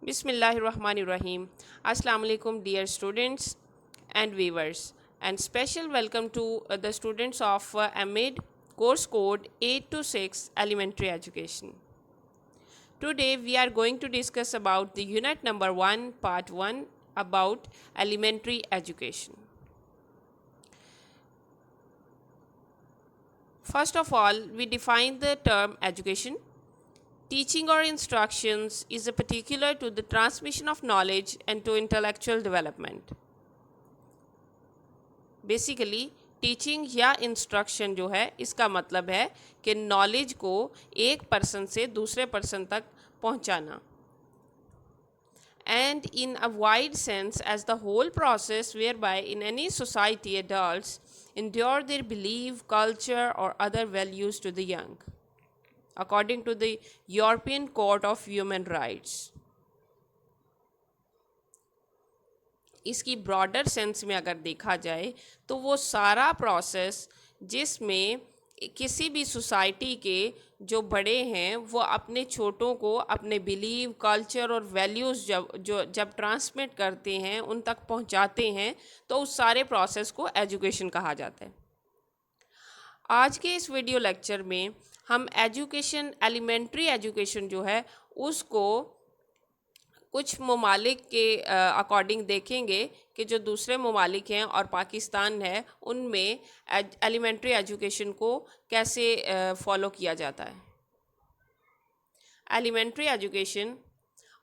Bismillahirrahmanirrahim. Assalamu alaikum, dear students and viewers, and special welcome to the students of AMID course code 826 Elementary Education. Today we are going to discuss about the unit number 1, part 1 about elementary education. First of all, we define the term education. Teaching or instructions is particular to the transmission of knowledge and to intellectual development. Basically teaching या instruction जो है इसका मतलब है कि knowledge को एक person से दूसरे पर्सन तक पहुंचाना. And in a wide sense, as the whole process whereby in any society adults endure their belief, culture, or other values to the young, according to the European Court of Human Rights. इसकी broader sense में अगर देखा जाए तो वो सारा process जिसमें किसी भी सोसाइटी के जो बड़े हैं वो अपने छोटों को अपने बिलीव, कल्चर और वैल्यूज़ जब ट्रांसमिट करते हैं, उन तक पहुंचाते हैं, तो उस सारे प्रोसेस को एजुकेशन कहा जाता है. आज के इस वीडियो लेक्चर में हम एजुकेशन, एलिमेंट्री एजुकेशन जो है उसको कुछ ममालिक के अकॉर्डिंग देखेंगे कि जो दूसरे ममालिक हैं और पाकिस्तान है उनमें एलिमेंट्री एजुकेशन को कैसे फॉलो किया जाता है. Elementary education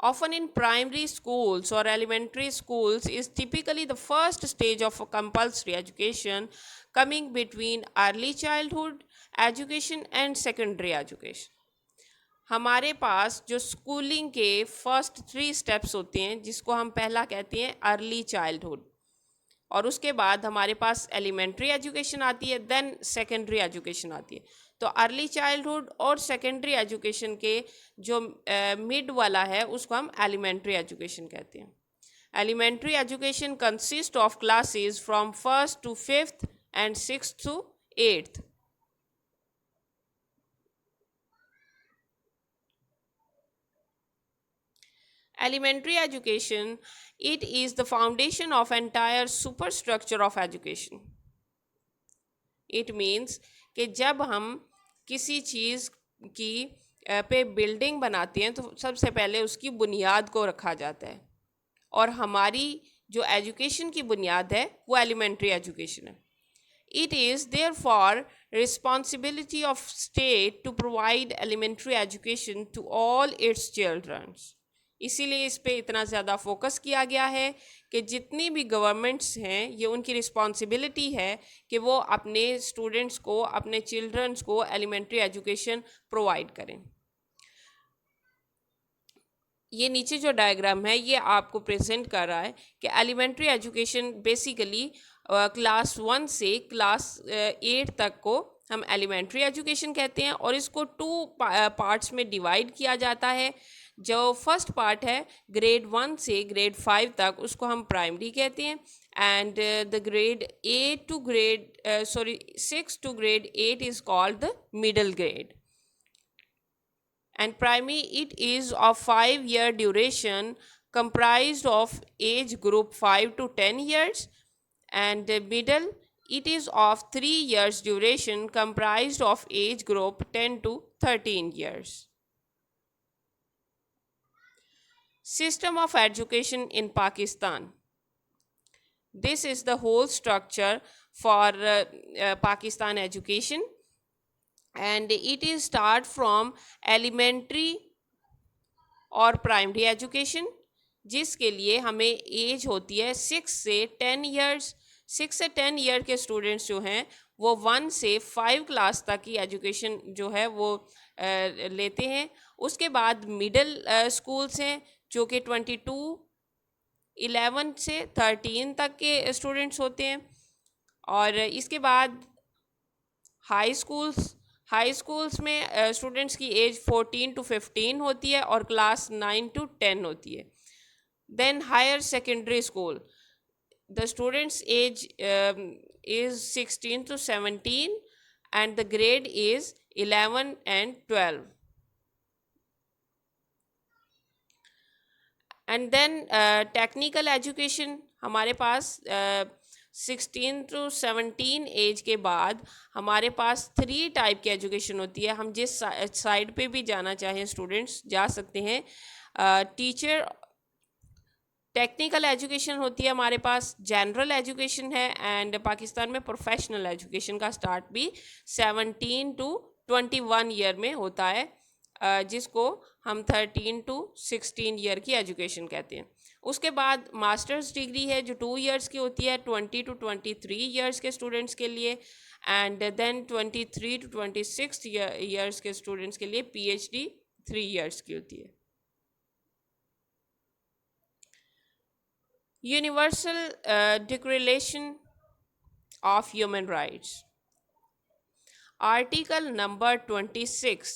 often in primary schools or elementary schools is typically the first stage of a compulsory education coming between early childhood education and secondary education. हमारे पास जो स्कूलिंग के फर्स्ट 3 स्टेप्स होते हैं जिसको हम पहला कहते हैं अर्ली चाइल्डहुड, और उसके बाद हमारे पास एलिमेंट्री एजुकेशन आती है, देन सेकेंडरी एजुकेशन आती है. तो अर्ली चाइल्डहुड और सेकेंडरी एजुकेशन के जो मिड वाला है उसको हम एलिमेंट्री एजुकेशन कहते हैं. Elementary education consist of classes from first to 5th and 6th to 8th. Elementary education, it is the foundation of entire superstructure of education. It means कि जब हम किसी चीज़ की पे बिल्डिंग बनाते हैं तो सबसे पहले उसकी बुनियाद को रखा जाता है, और हमारी जो एजुकेशन की बुनियाद है वो एलिमेंट्री एजुकेशन है. It is therefore responsibility of state to provide elementary education to all its children. इसीलिए इस पे इतना ज़्यादा फोकस किया गया है कि जितनी भी गवर्नमेंट्स हैं ये उनकी रिस्पॉन्सिबिलिटी है कि वो अपने स्टूडेंट्स को, अपने चिल्ड्रंस को एलिमेंट्री एजुकेशन प्रोवाइड करें. ये नीचे जो डायग्राम है ये आपको प्रेजेंट कर रहा है कि एलिमेंट्री एजुकेशन बेसिकली क्लास 1 से क्लास 8 तक को हम एलिमेंट्री एजुकेशन कहते हैं, और इसको 2 पार्ट्स में डिवाइड किया जाता है. जो फर्स्ट पार्ट है ग्रेड 1 से ग्रेड 5 तक उसको हम प्राइमरी कहते हैं, and the grade 6 to grade 8 is called the middle grade. And primary, it is of 5-year duration comprised of age group 5 to 10 years, and middle, it is of 3 years duration comprised of age group 10 to 13 years. System of education in Pakistan. This is the whole structure for Pakistan education, and it is start from elementary और primary education, जिसके लिए हमें as होती है 6 से 10 years. 6 से 10 year के students जो हैं वो 1 से 5 क्लास तक की एजुकेशन जो है वो लेते हैं. उसके बाद मिडिल स्कूल्स हैं जो कि 11 से 13 तक के स्टूडेंट्स होते हैं, और इसके बाद हाई स्कूल्स में स्टूडेंट्स की एज 14 टू 15 होती है और क्लास 9 टू 10 होती है. Then higher secondary school, the students age is 16 to 17 and the grade is 11 and 12. And then technical education हमारे पास 16 to 17 एज के बाद हमारे पास 3 टाइप की एजुकेशन होती है. हम जिस साइड पे भी जाना चाहें स्टूडेंट्स जा सकते हैं. टीचर टेक्निकल एजुकेशन होती है हमारे पास, जनरल एजुकेशन है, एंड पाकिस्तान में प्रोफेशनल एजुकेशन का स्टार्ट भी 17 to 21 ईयर में होता है, जिसको हम 13 to 16 ईयर की एजुकेशन कहते हैं. उसके बाद मास्टर्स डिग्री है जो 2 ईयर्स की होती है 20 to 23 ईयर्स के स्टूडेंट्स के लिए, एंड देन 23 to 26 ईयर्स के स्टूडेंट्स के लिए पीएचडी 3 ईयर्स की होती है. Universal Declaration of Human Rights. Article number 26.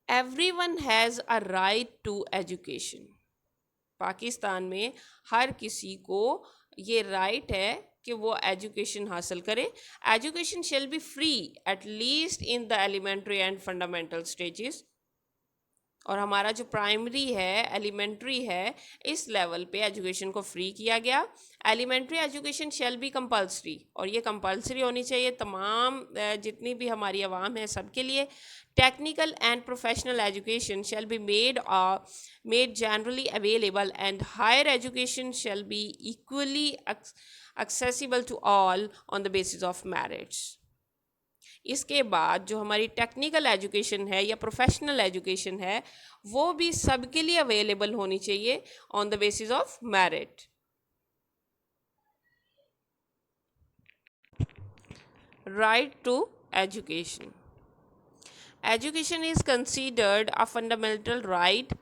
Everyone has a right to education. Pakistan में हर किसी को ये राइट है कि वो एजुकेशन हासिल करे. Education shall be free at least in the elementary and fundamental stages. और हमारा जो प्राइमरी है, एलिमेंट्री है, इस लेवल पे एजुकेशन को फ्री किया गया. Elementary education shall be compulsory, और ये कंपल्सरी होनी चाहिए तमाम जितनी भी हमारी आवाम है सबके लिए. Technical and professional education shall be made generally available, and higher education shall be equally accessible to all on the basis of merits. इसके बाद जो हमारी टेक्निकल एजुकेशन है या प्रोफेशनल एजुकेशन है वो भी सबके लिए अवेलेबल होनी चाहिए on the basis of merit. Right to education. Education is considered a fundamental right.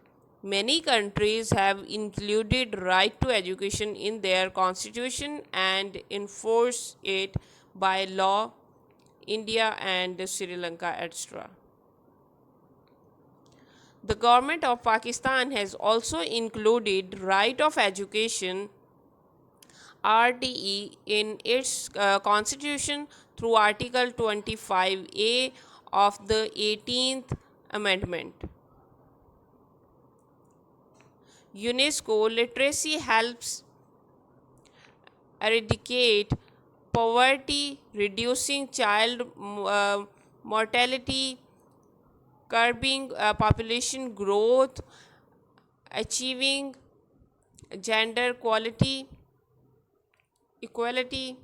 Many countries have included right to education in their constitution and enforce it by law. India and Sri Lanka, etc. The government of Pakistan has also included right of education RTE in its constitution through Article 25A of the 18th Amendment. UNESCO literacy helps eradicate poverty, reducing child mortality, curbing population growth, achieving gender equality,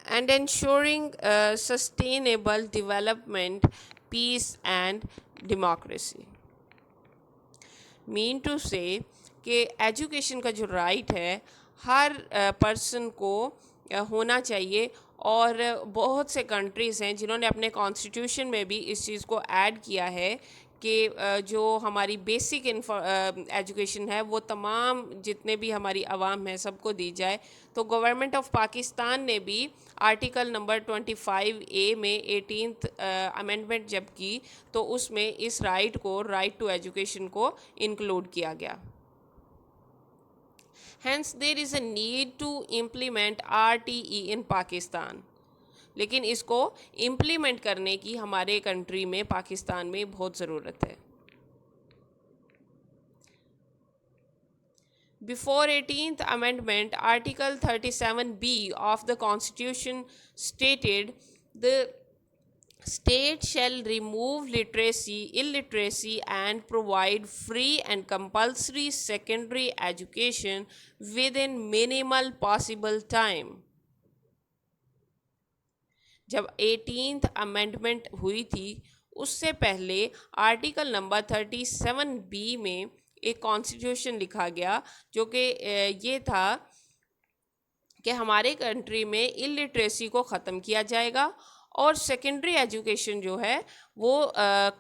and ensuring sustainable development, peace and democracy. Mean to say कि education का जो right है हर person को होना चाहिए. और बहुत से कंट्रीज़ हैं जिन्होंने अपने कॉन्स्टिट्यूशन में भी इस चीज़ को ऐड किया है कि जो हमारी बेसिक एजुकेशन है वो तमाम जितने भी हमारी आवाम है सबको दी जाए. तो गवर्नमेंट ऑफ पाकिस्तान ने भी आर्टिकल नंबर 25A में 18th अमेंडमेंट जब की तो उसमें इस राइट को, राइट टू एजुकेशन को इंक्लूड किया गया. Hence there is a need to implement RTE in Pakistan. लेकिन इसको इम्प्लीमेंट करने की हमारे कंट्री में, पाकिस्तान में बहुत ज़रूरत है. Before 18th Amendment, Article 37B of the Constitution stated the state shall remove illiteracy and provide free and compulsory secondary education within minimal possible time. जब 18th अमेंडमेंट हुई थी उससे पहले आर्टिकल नंबर 37B में एक कॉन्स्टिट्यूशन लिखा गया जो कि ये था कि हमारे कंट्री में इलिटरेसी को ख़त्म किया जाएगा और सेकेंडरी एजुकेशन जो है वो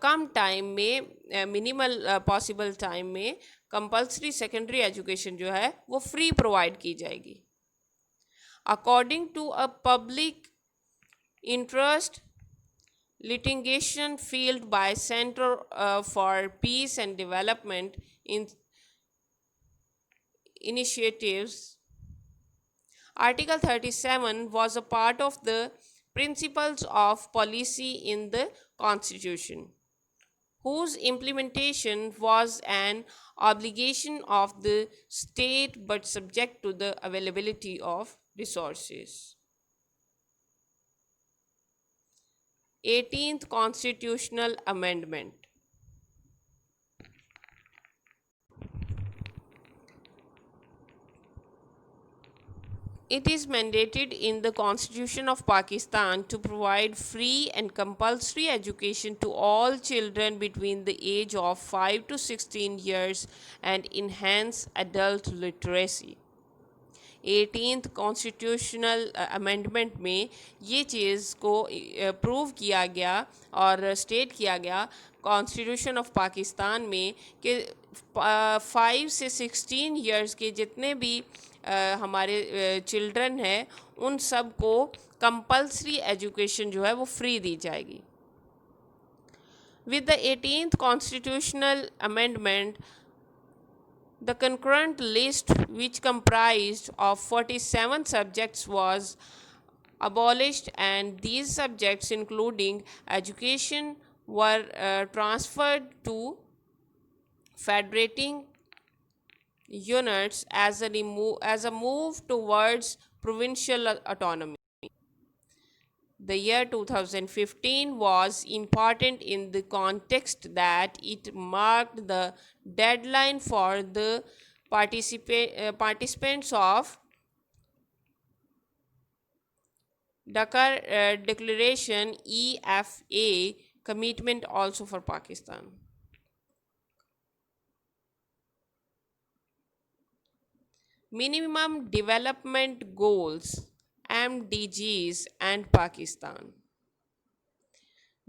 कम टाइम में, मिनिमल पॉसिबल टाइम में कंपल्सरी सेकेंडरी एजुकेशन जो है वो फ्री प्रोवाइड की जाएगी. According to a public interest litigation field by Center for Peace and Development in initiatives, Article 37 was a part of the principles of policy in the Constitution, whose implementation was an obligation of the state but subject to the availability of resources. 18th Constitutional Amendment. It is mandated in the Constitution of Pakistan to provide free and compulsory education to all children between the age of 5 to 16 years and enhance adult literacy. 18th constitutional amendment में ये चीज़ को prove किया गया और state किया गया constitution of Pakistan में कि 5 से 16 इयर्स के जितने भी हमारे चिल्ड्रन हैं उन सब को कंपल्सरी एजुकेशन जो है वो फ्री दी जाएगी. With the 18th constitutional amendment, the concurrent list, which comprised of 47 subjects, was abolished, and these subjects, including education, were transferred to federating units as a move towards provincial autonomy. The year 2015 was important in the context that it marked the deadline for the participants of Dakar Declaration EFA commitment also for Pakistan. Minimum Development Goals MDGs and Pakistan.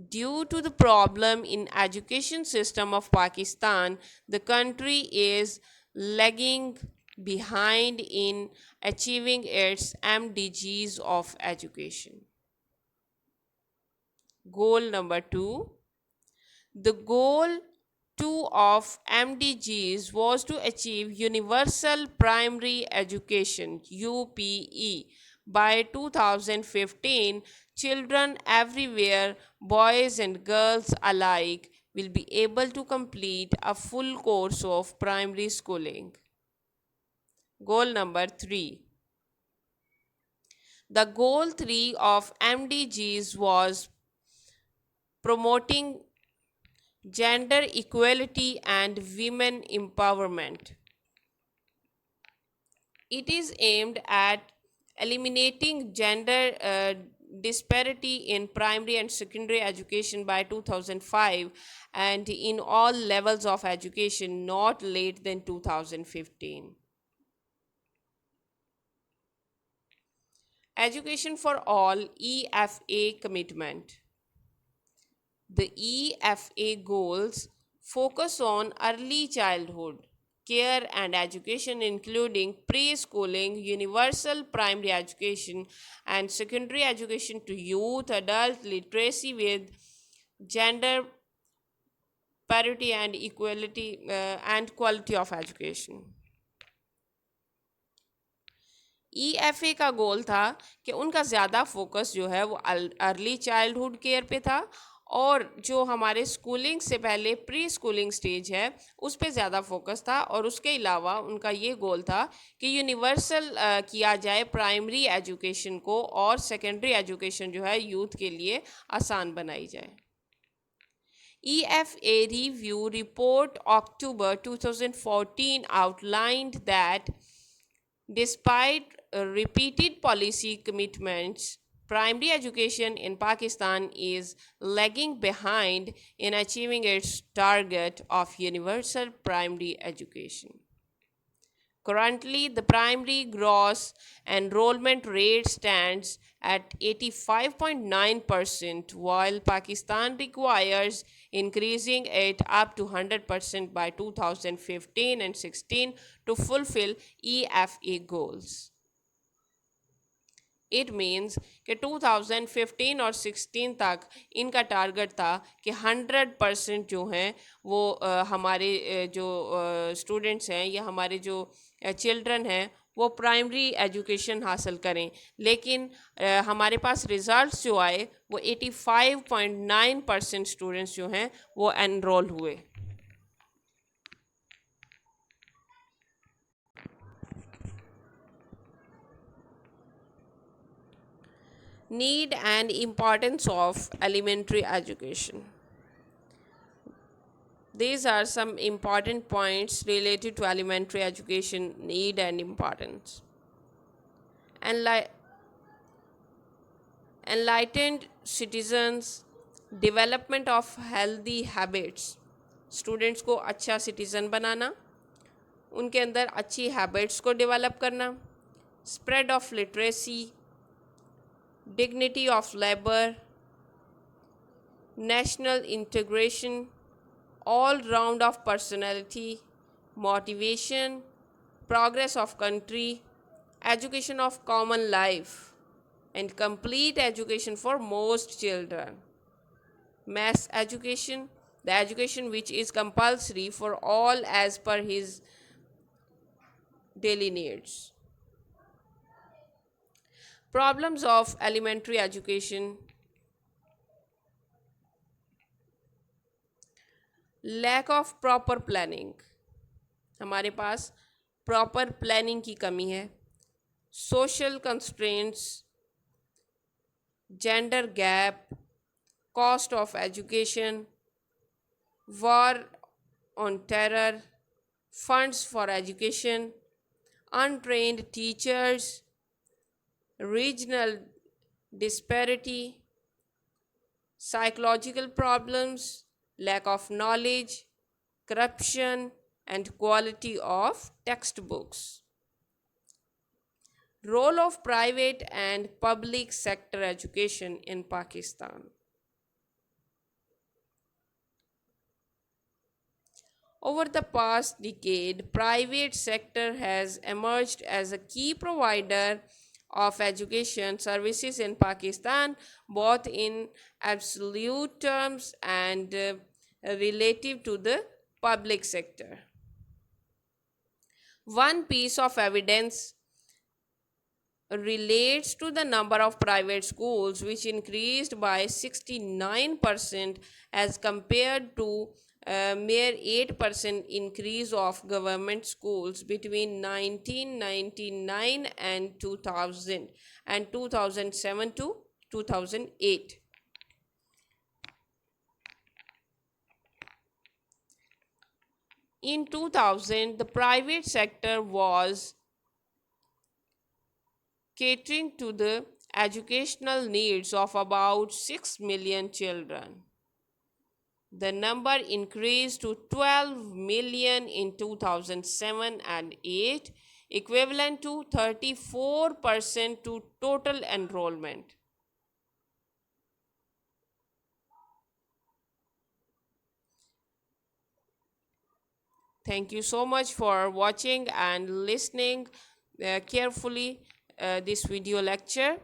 Due to the problem in education system of Pakistan, the country is lagging behind in achieving its MDGs of education. Goal number 2. The goal 2 of MDGs was to achieve universal primary education UPE. By 2015, children everywhere, boys and girls alike, will be able to complete a full course of primary schooling. Goal number 3. The goal 3 of MDGs was promoting gender equality and women empowerment. It is aimed at eliminating gender disparity in primary and secondary education by 2005 and in all levels of education not later than 2015. Education for All EFA commitment. The EFA goals focus on early childhood care and education, including preschooling, universal primary education, and secondary education to youth, adult literacy with gender parity and equality and quality of education. EFA का गोल था कि उनका ज़्यादा focus जो है वो early childhood care पे था और जो हमारे स्कूलिंग से पहले प्री स्कूलिंग स्टेज है उस पे ज़्यादा फोकस था और उसके अलावा उनका ये गोल था कि यूनिवर्सल किया जाए प्राइमरी एजुकेशन को और सेकेंडरी एजुकेशन जो है यूथ के लिए आसान बनाई जाए. EFA review report October 2014 outlined that despite repeated policy commitments, primary education in Pakistan is lagging behind in achieving its target of universal primary education. Currently, the primary gross enrollment rate stands at 85.9%, while Pakistan requires increasing it up to 100% by 2015 and 16 to fulfill EFA goals. It means कि 2015 और 16 तक इनका target था कि 100% जो हैं वो हमारे जो स्टूडेंट्स हैं या हमारे जो चिल्ड्रन हैं वो प्राइमरी एजुकेशन हासिल करें, लेकिन हमारे पास रिज़ल्ट्स जो आए वो 85.9% स्टूडेंट्स जो हैं वो एनरोल हुए। Need and importance of elementary education. These are some important points related to elementary education need and importance. Enlightened citizens, development of healthy habits. Students को अच्छा सिटीज़न बनाना, उनके अंदर अच्छी हैबिट्स को डेवलप करना, spread of literacy, dignity of labor, national integration, all round of personality, motivation, progress of country, education of common life, and complete education for most children. Mass education, the education which is compulsory for all as per his daily needs. Problems of elementary education. Lack of proper planning, हमारे पास proper planning की कमी है। Social constraints, gender gap, cost of education, war on terror, funds for education, untrained teachers, regional disparity, psychological problems, lack of knowledge, corruption, and quality of textbooks. Role of private and public sector education in Pakistan. Over the past decade, private sector has emerged as a key provider of education services in Pakistan, both in absolute terms and relative to the public sector. One piece of evidence relates to the number of private schools, which increased by 69% as compared to mere 8% increase of government schools between 1999 and 2000 and 2007 to 2008. In 2000, the private sector was catering to the educational needs of about 6 million children. The number increased to 12 million in 2007 and 8, equivalent to 34% to total enrollment. Thank you so much for watching and listening carefully this video lecture.